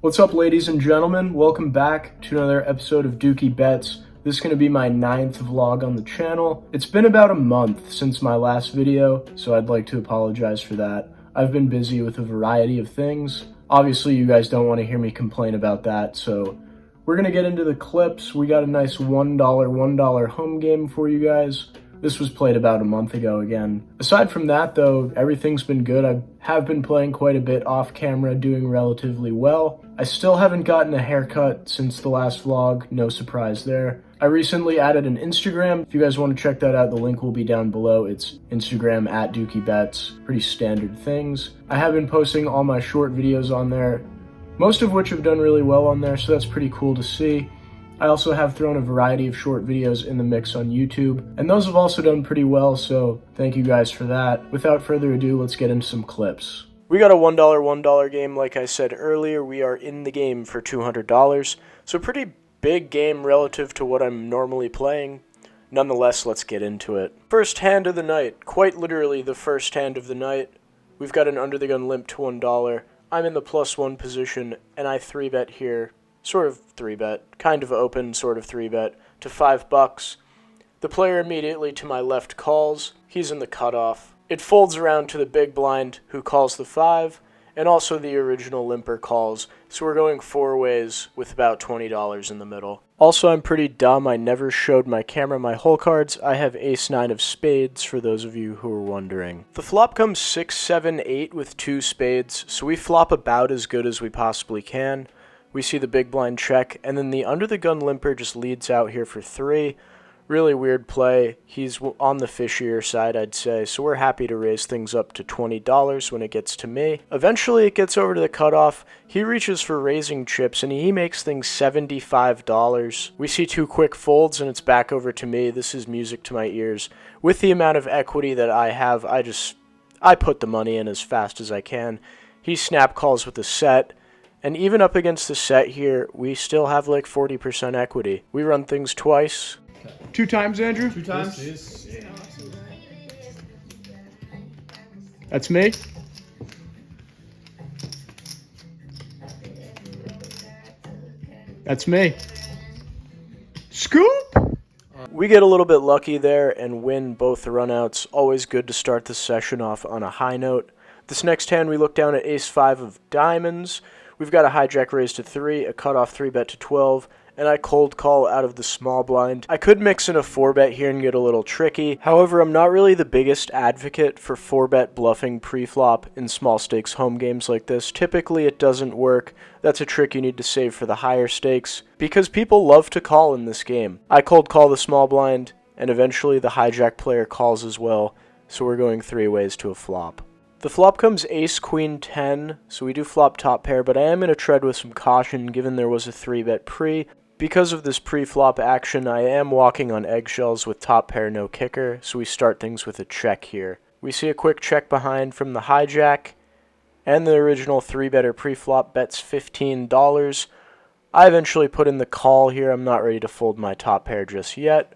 What's up, ladies and gentlemen? Welcome back to another episode of Dookie Bets. This is going to be my 9th vlog on the channel. It's been about a month since my last video, so I'd like to apologize for that. I've been busy with a variety of things. Obviously, you guys don't want to hear me complain about that, so we're going to get into the clips. We got a nice $1 home game for you guys. This was played about a month ago again. Aside from that, though, everything's been good. I have been playing quite a bit off camera, doing relatively well. I still haven't gotten a haircut since the last vlog, no surprise there. I recently added an Instagram. If you guys want to check that out, the link will be down below. It's Instagram at DookieBets. Pretty standard things. I have been posting all my short videos on there, most of which have done really well on there, so that's pretty cool to see. I also have thrown a variety of short videos in the mix on YouTube, and those have also done pretty well, so thank you guys for that. Without further ado, let's get into some clips. We got a $1 game, like I said earlier. We are in the game for $200, so pretty big game relative to what I'm normally playing. Nonetheless, let's get into it. First hand of the night, quite literally the first hand of the night. We've got an under the gun limp to $1. I'm in the +1 position, and I 3-bet here. Sort of 3-bet, kind of open, sort of 3-bet, to $5. The player immediately to my left calls. He's in the cutoff. It folds around to the big blind, who calls the 5, and also the original limper calls, so we're going 4 ways with about $20 in the middle. Also, I'm pretty dumb. I never showed my camera my hole cards. I have ace-9 of spades, for those of you who are wondering. The flop comes 6, 7, 8 with 2 spades, so we flop about as good as we possibly can. We see the big blind check, and then the under the gun limper just leads out here for 3. Really weird play. He's on the fishier side, I'd say, so we're happy to raise things up to $20 when it gets to me. Eventually it gets over to the cutoff. He reaches for raising chips, and he makes things $75. We see 2 quick folds, and it's back over to me. This is music to my ears. With the amount of equity that I have, I put the money in as fast as I can. He snap calls with a set. And even up against the set here, we still have like 40% equity. We run things twice. 2 times, Andrew? 2 times? That's me. That's me. Scoop! We get a little bit lucky there and win both the runouts. Always good to start the session off on a high note. This next hand, we look down at ace-5 of diamonds. We've got a hijack raise to 3, a cutoff 3-bet to 12, and I cold call out of the small blind. I could mix in a 4-bet here and get a little tricky. However, I'm not really the biggest advocate for 4-bet bluffing pre-flop in small stakes home games like this. Typically, it doesn't work. That's a trick you need to save for the higher stakes, because people love to call in this game. I cold call the small blind, and eventually the hijack player calls as well, so we're going 3 ways to a flop. The flop comes ace, queen, 10, so we do flop top pair, but I am going to tread with some caution given there was a 3-bet pre. Because of this pre-flop action, I am walking on eggshells with top pair, no kicker, so we start things with a check here. We see a quick check behind from the hijack, and the original 3-better pre-flop bets $15. I eventually put in the call here. I'm not ready to fold my top pair just yet.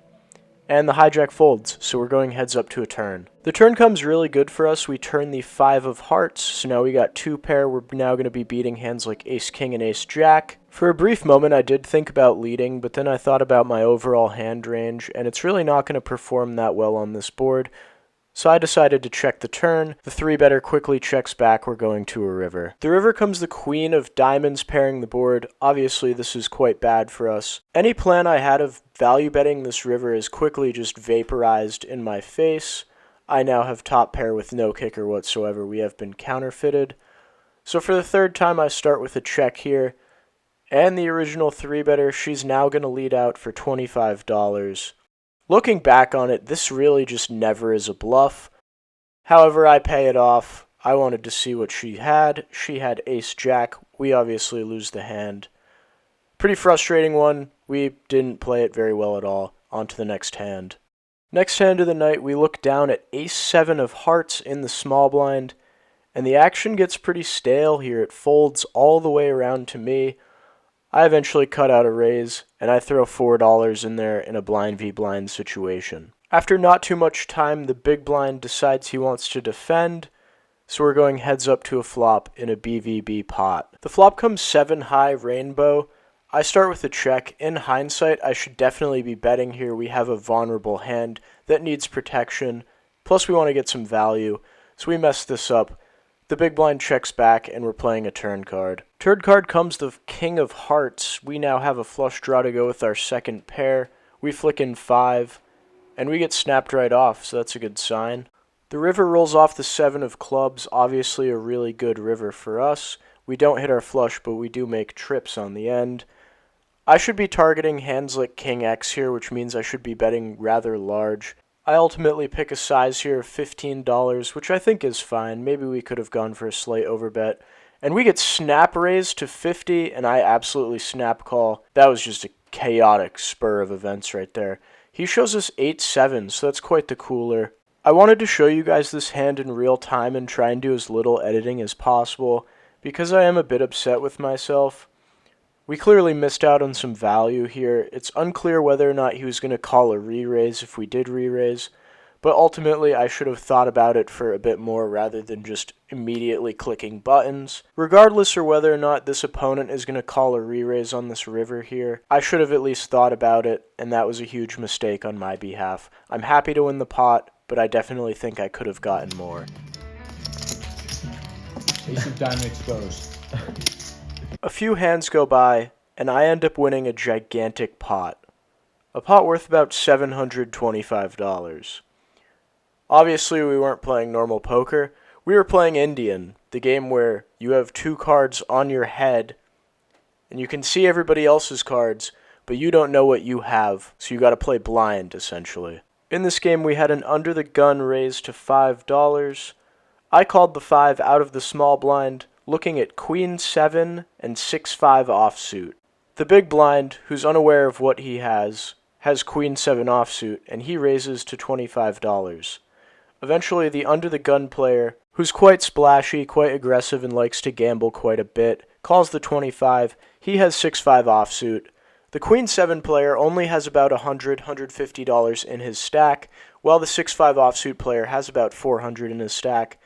And the hijack folds, so we're going heads up to a turn. The turn comes really good for us. We turn the 5 of hearts, so now we got 2 pair. We're now going to be beating hands like ace-king and ace-jack. For a brief moment, I did think about leading, but then I thought about my overall hand range, and it's really not going to perform that well on this board. So I decided to check the turn. The 3-better quickly checks back. We're going to a river. The river comes the queen of diamonds pairing the board. Obviously, this is quite bad for us. Any plan I had of value betting this river is quickly just vaporized in my face. I now have top pair with no kicker whatsoever. We have been counterfeited. So for the 3rd time, I start with a check here. And the original 3-better, she's now going to lead out for $25. Looking back on it, this really just never is a bluff. However, I pay it off. I wanted to see what she had. She had ace-jack. We obviously lose the hand. Pretty frustrating one. We didn't play it very well at all. On to the next hand. Next hand of the night, we look down at ace-7 of hearts in the small blind. And the action gets pretty stale here. It folds all the way around to me. I eventually cut out a raise, and I throw $4 in there in a blind v blind situation. After not too much time, the big blind decides he wants to defend, so we're going heads up to a flop in a BVB pot. The flop comes 7 high rainbow. I start with a check. In hindsight, I should definitely be betting here. We have a vulnerable hand that needs protection, plus we want to get some value, so we messed this up. The big blind checks back, and we're playing a turn card. Turn card comes the king of hearts. We now have a flush draw to go with our second pair. We flick in 5, and we get snapped right off, so that's a good sign. The river rolls off the 7 of clubs, obviously a really good river for us. We don't hit our flush, but we do make trips on the end. I should be targeting hands like King X here, which means I should be betting rather large. I ultimately pick a size here of $15, which I think is fine. Maybe we could have gone for a slight overbet. And we get snap raised to 50, and I absolutely snap call. That was just a chaotic spur of events right there. He shows us 8-7, so that's quite the cooler. I wanted to show you guys this hand in real time and try and do as little editing as possible, because I am a bit upset with myself. We clearly missed out on some value here. It's unclear whether or not he was going to call a re-raise if we did re-raise, but ultimately I should have thought about it for a bit more rather than just immediately clicking buttons. Regardless of whether or not this opponent is going to call a re-raise on this river here, I should have at least thought about it, and that was a huge mistake on my behalf. I'm happy to win the pot, but I definitely think I could have gotten more. Ace of diamond exposed. A few hands go by, and I end up winning a gigantic pot. A pot worth about $725. Obviously, we weren't playing normal poker. We were playing Indian, the game where you have 2 cards on your head, and you can see everybody else's cards, but you don't know what you have, so you gotta play blind, essentially. In this game, we had an under-the-gun raise to $5. I called the 5 out of the small blind, looking at Queen 7 and 6-5 offsuit. The big blind, who's unaware of what he has Queen 7 offsuit, and he raises to $25. Eventually, the under-the-gun player, who's quite splashy, quite aggressive, and likes to gamble quite a bit, calls the 25. He has 6-5 offsuit. The Queen 7 player only has about $150 in his stack, while the 6-5 offsuit player has about $400 in his stack.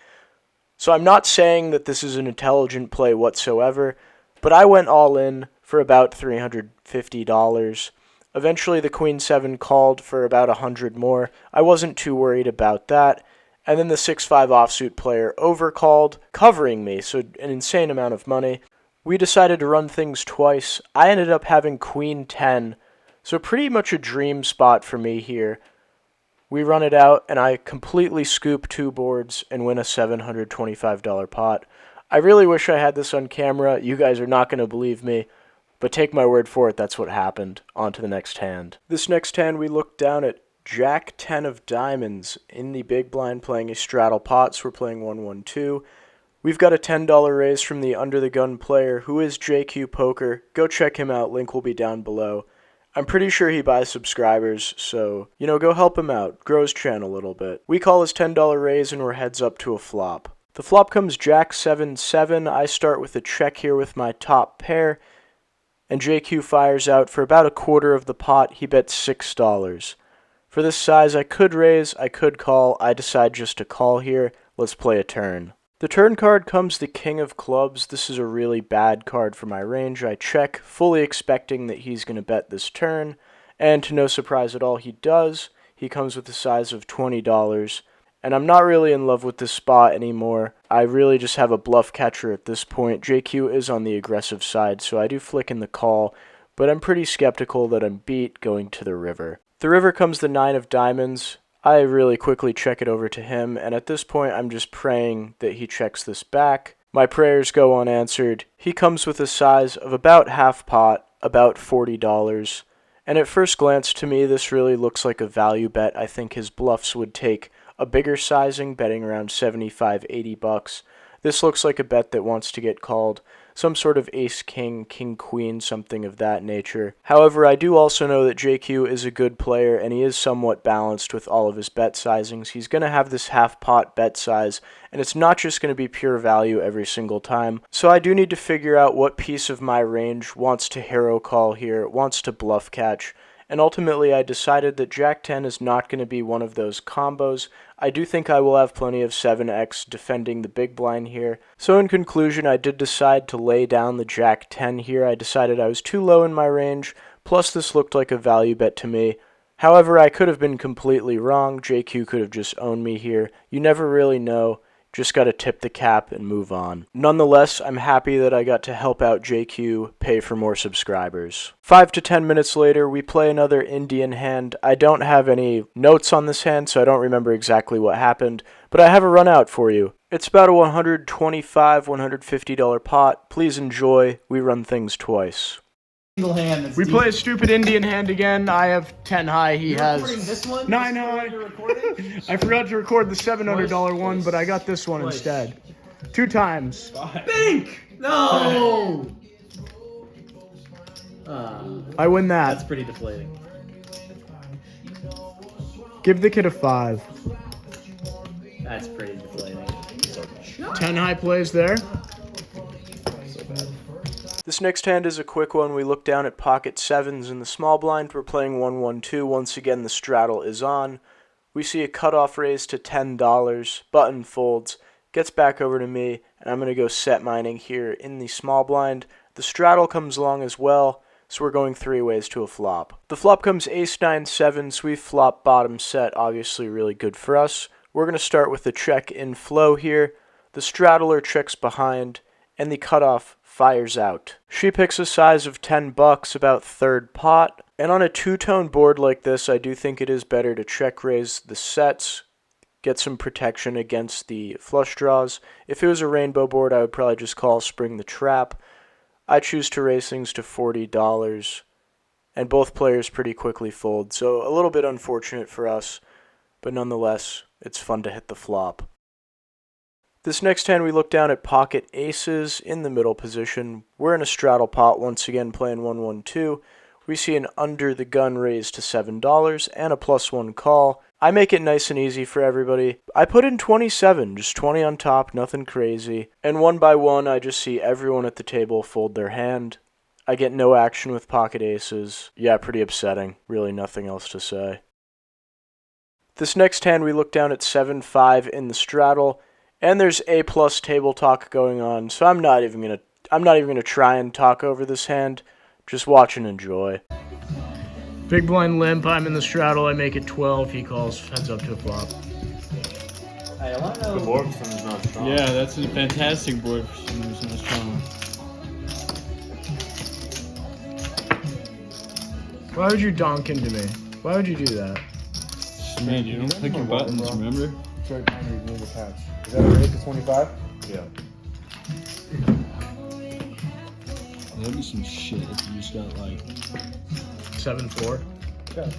So I'm not saying that this is an intelligent play whatsoever, but I went all in for about $350. Eventually the Queen 7 called for about $100 more. I wasn't too worried about that. And then the 6-5 offsuit player overcalled, covering me, so an insane amount of money. We decided to run things twice. I ended up having Queen 10, so pretty much a dream spot for me here. We run it out, and I completely scoop 2 boards and win a $725 pot. I really wish I had this on camera. You guys are not going to believe me, but take my word for it, that's what happened. On to the next hand. This next hand, we look down at Jack 10 of diamonds in the big blind playing a straddle pot, so we're playing 1-1-2. We've got a $10 raise from the under-the-gun player, who is JQ Poker. Go check him out, link will be down below. I'm pretty sure he buys subscribers, so, go help him out. Grow his channel a little bit. We call his $10 raise and we're heads up to a flop. The flop comes Jack 7-7. I start with a check here with my top pair, and JQ fires out for about a quarter of the pot. He bets $6. For this size, I could raise, I could call. I decide just to call here. Let's play a turn. The turn card comes the King of Clubs. This is a really bad card for my range. I check, fully expecting that he's going to bet this turn, and to no surprise at all, he does. He comes with a size of $20, and I'm not really in love with this spot anymore. I really just have a bluff catcher at this point. JQ is on the aggressive side, so I do flick in the call, but I'm pretty skeptical that I'm beat going to the river. The river comes the 9 of diamonds. I really quickly check it over to him, and at this point I'm just praying that he checks this back. My prayers go unanswered. He comes with a size of about half pot, about $40, and at first glance to me this really looks like a value bet. I think his bluffs would take a bigger sizing, betting around $75-80. This looks like a bet that wants to get called. Some sort of ace-king, king-queen, something of that nature. However, I do also know that JQ is a good player, and he is somewhat balanced with all of his bet sizings. He's going to have this half-pot bet size, and it's not just going to be pure value every single time. So I do need to figure out what piece of my range wants to hero call here, wants to bluff catch, and ultimately I decided that Jack 10 is not going to be one of those combos. I do think I will have plenty of 7x defending the big blind here. So in conclusion, I did decide to lay down the Jack 10 here. I decided I was too low in my range, plus this looked like a value bet to me. However, I could have been completely wrong. JQ could have just owned me here. You never really know. Just got to tip the cap and move on. Nonetheless, I'm happy that I got to help out JQ pay for more subscribers. 5 to 10 minutes later, we play another Indian hand. I don't have any notes on this hand, so I don't remember exactly what happened, but I have a run out for you. It's about a $125, $150 pot. Please enjoy. We run things twice. Hand We play a stupid Indian hand again. I have 10 high. He has this one? 9 high. I forgot to record the $700 one, but I got this one instead. 2 times. Bink! No! I win that. That's pretty deflating. Give the kid a 5. That's pretty deflating. 10 high plays there. This next hand is a quick one. We look down at pocket 7s in the small blind. We're playing 1-1-2. Once again, the straddle is on. We see a cutoff raise to $10. Button folds. Gets back over to me, and I'm going to go set mining here in the small blind. The straddle comes along as well, so we're going 3 ways to a flop. The flop comes ace-9-7, so we flop bottom set. Obviously really good for us. We're going to start with the check in flow here. The straddler checks behind, and the cutoff fires out. She picks a size of $10, about third pot. And on a 2-tone board like this, I do think it is better to check raise the sets, get some protection against the flush draws. If it was a rainbow board, I would probably just call spring the trap. I choose to raise things to $40, and both players pretty quickly fold. So a little bit unfortunate for us, but nonetheless, it's fun to hit the flop. This next hand, we look down at pocket aces in the middle position. We're in a straddle pot, once again playing 1-1-2. We see an under the gun raise to $7 and a +1 call. I make it nice and easy for everybody. I put in 27, just 20 on top, nothing crazy. And one by one, I just see everyone at the table fold their hand. I get no action with pocket aces. Yeah, pretty upsetting. Really nothing else to say. This next hand, we look down at 7-5 in the straddle. And there's A+ table talk going on, so I'm not even gonna try and talk over this hand. Just watch and enjoy. Big blind limp. I'm in the straddle. I make it 12. He calls heads up to a flop. Hey, I want to know. The board for some is not strong. Yeah, that's a fantastic board for someone who's not strong. Why would you donk into me? Why would you do that? Man, you don't click your buttons, remember? Start trying to remove the patch. Is that a raise to 25? Yeah. That'd be some shit if you just got like 7-4. Check.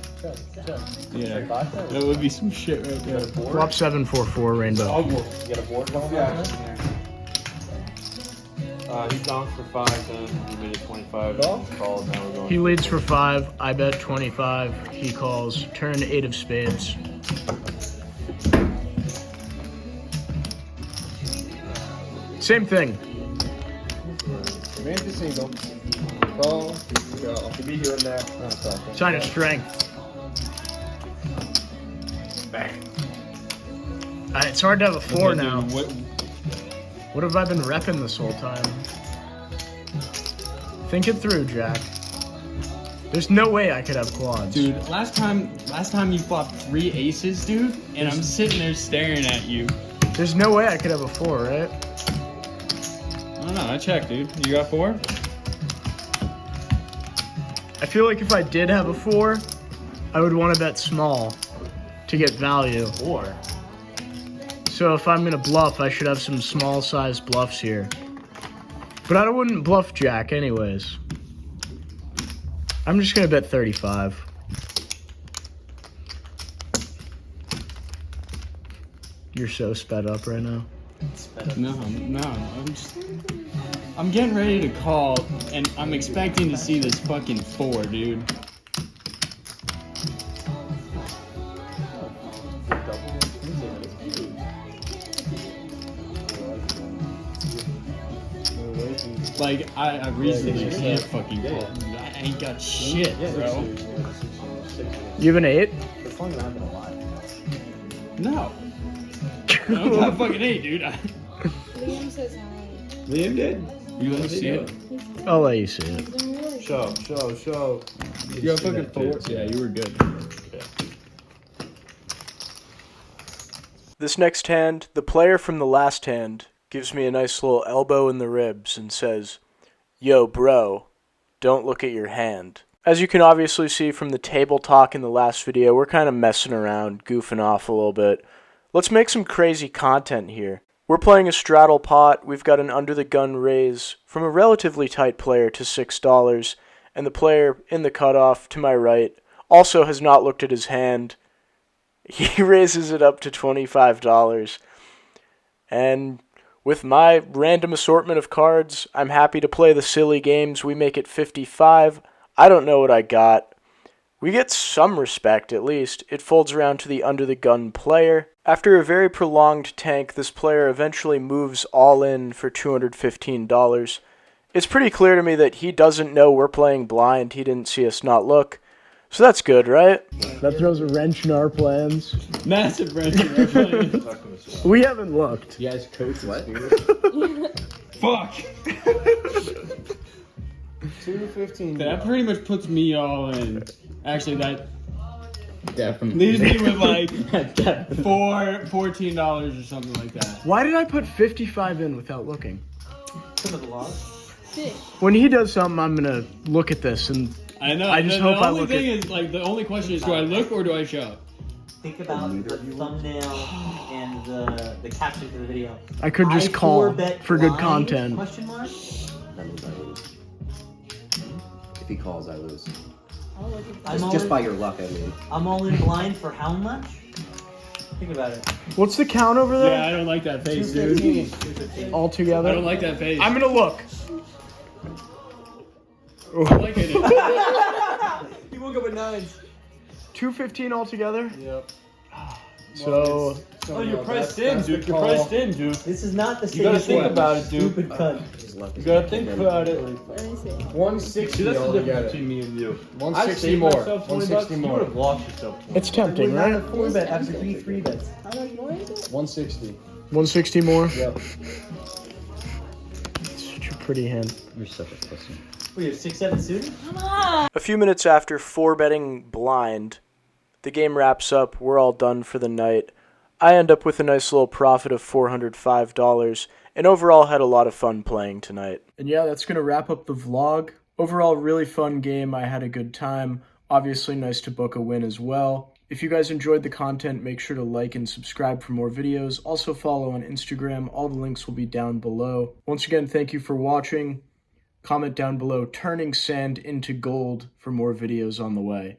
yeah. 5? That would be some shit right there. Flop 7-4-4 rainbow. You got a board going on? He donked for 5, then he made it 25. Call? Called, now we're going. He leads for 5. I bet 25. He calls. Turn 8 of spades. Same thing. Man's a single. Call. Go. To be here and there. Oh, sorry. Sign of strength. Bang. It's hard to have a 4 Okay, now. dude, What have I been repping this whole time? Think it through, Jack. There's no way I could have quads. dude, last time you flopped 3 aces, dude, and I'm sitting there staring at you. There's no way I could have a 4, right? I don't know, I checked, dude. You got 4? I feel like if I did have a 4, I would want to bet small to get value. 4. So if I'm gonna bluff, I should have some small size bluffs here. But I wouldn't bluff Jack anyways. I'm just gonna bet 35. You're so sped up right now. No, I'm getting ready to call, and I'm expecting to see this fucking 4, dude. Like, I reasonably can't fucking call. ain't got shit, bro. You have an 8? It's fun that I'm gonna lie. No. I don't got fucking 8, dude. Liam says hi. Liam did. You let me see it? I'll let you see it. Show. You got fucking 4. Yeah, you were good. This next hand, the player from the last hand gives me a nice little elbow in the ribs and says, "Yo, bro, don't look at your hand." As you can obviously see from the table talk in the last video, we're kind of messing around, goofing off a little bit. Let's make some crazy content here. We're playing a straddle pot. We've got an under the gun raise from a relatively tight player to $6, and the player in the cutoff to my right also has not looked at his hand. He raises it up to $25. And with my random assortment of cards, I'm happy to play the silly games. We make it 55. I don't know what I got. We get some respect, at least. It folds around to the under the gun player. After a very prolonged tank, this player eventually moves all in for $215. It's pretty clear to me that he doesn't know we're playing blind. He didn't see us not look. So that's good, right? That throws a wrench in our plans. Massive wrench in our plans. We haven't looked. You guys coach what? Fuck. 215. That pretty much puts me all in. Actually, that Definitely. leaves me with like $14 or something like that. Why did I put 55 in without looking? Fish. When he does something, I'm going to look at this and I know. I just hope I look The only thing is, like, the only question is, do I look or do I show? Think about the thumbnail and the caption for the video. I could just call 4-bet for good blind, content. Question mark? That means I lose. If he calls, I lose. I'll look at I'm all Just in, by your luck, I mean. I'm all in blind for how much? Think about it. What's the count over there? Yeah, I don't like that face, dude. 215. All I together? don't like that face. I'm going to look. I like it. He woke up with 9s. 215 all together? Yep. So, Oh, you're priced in, dude. You're priced in, dude. This is not the same. You gotta think about it, dude. Stupid cunt. His luck You is gotta good. think about it. Let me see. 160 See, that's the difference altogether. between me and you. 160 saved more. myself 20 bucks, 160 You more. would have lost yourself. 20. it's tempting, We're not right? a 4-bet after 3 bets. How much more is it? 160. 160 more? Yep. Such a pretty hand. You're such a pussy. We have 6-7 suited? Come on. A few minutes after 4-betting blind, the game wraps up. We're all done for the night. I end up with a nice little profit of $405 and overall had a lot of fun playing tonight. And yeah, that's going to wrap up the vlog. Overall, really fun game. I had a good time. Obviously, nice to book a win as well. If you guys enjoyed the content, make sure to like and subscribe for more videos. Also follow on Instagram. All the links will be down below. Once again, thank you for watching. Comment down below, turning sand into gold for more videos on the way.